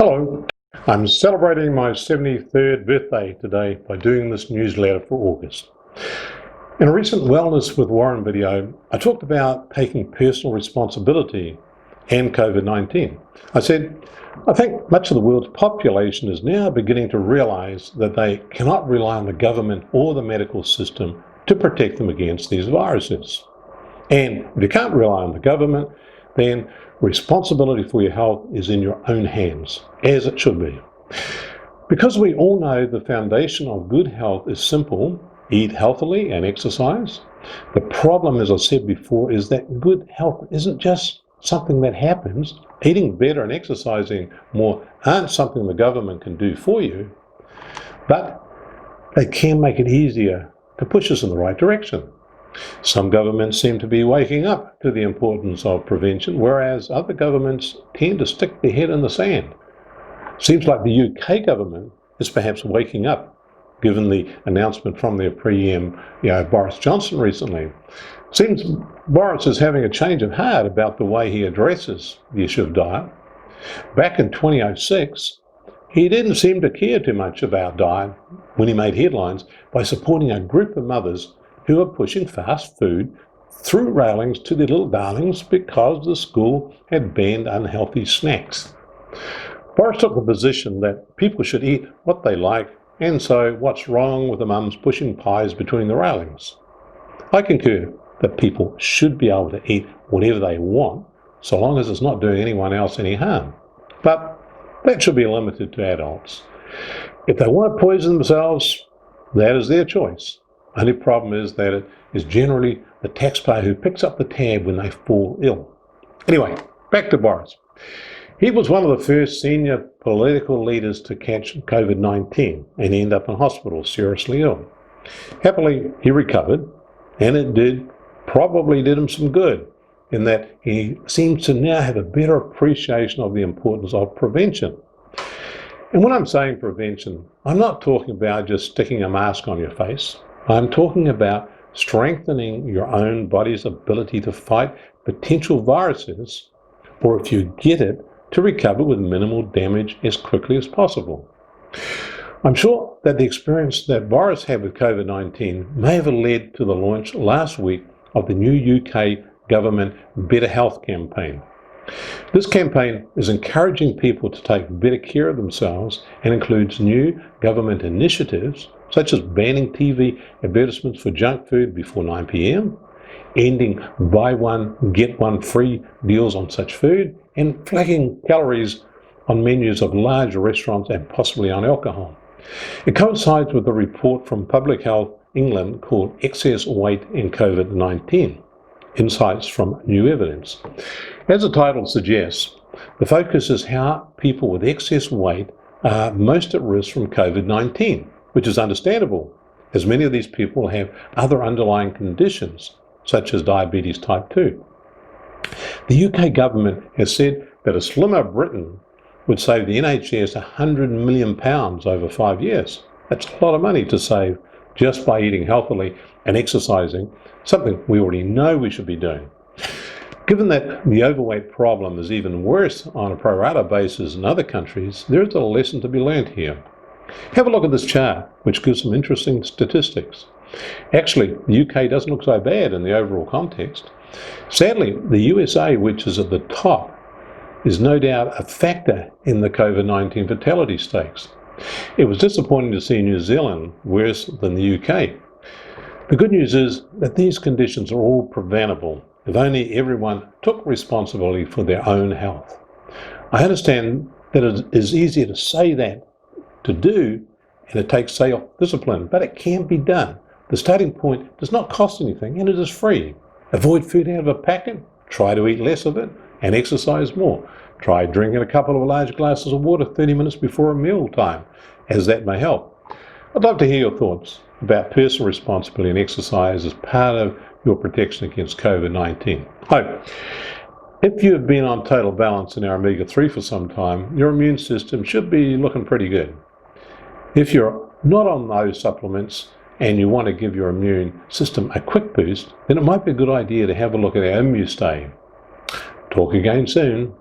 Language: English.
Hello, I'm celebrating my 73rd birthday today by doing this newsletter for August. In a recent Wellness with Warren video, I talked about taking personal responsibility and COVID-19. I said, I think much of the world's population is now beginning to realize that they cannot rely on the government or the medical system to protect them against these viruses. And if you can't rely on the government, then responsibility for your health is in your own hands, as it should be. Because we all know the foundation of good health is simple: eat healthily and exercise. The problem, as I said before, is that good health isn't just something that happens. Eating better and exercising more aren't something the government can do for you, but they can make it easier to push us in the right direction. Some governments seem to be waking up to the importance of prevention, whereas other governments tend to stick their head in the sand. Seems like the UK government is perhaps waking up, given the announcement from their PM, Boris Johnson recently. Seems Boris is having a change of heart about the way he addresses the issue of diet. Back in 2006, he didn't seem to care too much about diet when he made headlines by supporting a group of mothers who are pushing fast food through railings to their little darlings because the school had banned unhealthy snacks. Boris took the position that people should eat what they like, and so what's wrong with the mums pushing pies between the railings? I concur that people should be able to eat whatever they want, so long as it's not doing anyone else any harm. But that should be limited to adults. If they want to poison themselves, that is their choice. Only problem is that it is generally the taxpayer who picks up the tab when they fall ill. Anyway, back to Boris. He was one of the first senior political leaders to catch COVID-19 and end up in hospital seriously ill. Happily, he recovered, and it probably did him some good, in that he seems to now have a better appreciation of the importance of prevention. And when I'm saying prevention, I'm not talking about just sticking a mask on your face. I'm talking about strengthening your own body's ability to fight potential viruses, or if you get it, to recover with minimal damage as quickly as possible. I'm sure that the experience that Boris had with COVID-19 may have led to the launch last week of the new UK government Better Health campaign. This campaign is encouraging people to take better care of themselves and includes new government initiatives such as banning TV advertisements for junk food before 9 p.m, ending buy one, get one free deals on such food, and flagging calories on menus of large restaurants and possibly on alcohol. It coincides with a report from Public Health England called Excess Weight in COVID-19, Insights from New Evidence. As the title suggests, the focus is how people with excess weight are most at risk from COVID-19, which is understandable, as many of these people have other underlying conditions, such as diabetes type 2. The UK government has said that a slimmer Britain would save the NHS £100 million over 5 years. That's a lot of money to save just by eating healthily and exercising, something we already know we should be doing. Given that the overweight problem is even worse on a pro rata basis in other countries, there is a lesson to be learned here. Have a look at this chart, which gives some interesting statistics. Actually, the UK doesn't look so bad in the overall context. Sadly, the USA, which is at the top, is no doubt a factor in the COVID-19 fatality stakes. It was disappointing to see New Zealand worse than the UK. The good news is that these conditions are all preventable if only everyone took responsibility for their own health. I understand that it is easier to say that to do, and it takes self-discipline, but it can be done. The starting point does not cost anything, and it is free. Avoid food out of a packet, try to eat less of it, and exercise more. Try drinking a couple of large glasses of water 30 minutes before a meal time, as that may help. I'd love to hear your thoughts about personal responsibility and exercise as part of your protection against COVID-19. If you have been on total balance in our omega-3 for some time, your immune system should be looking pretty good. If you're not on those supplements and you want to give your immune system a quick boost, then it might be a good idea to have a look at our ImmuStay. Talk again soon.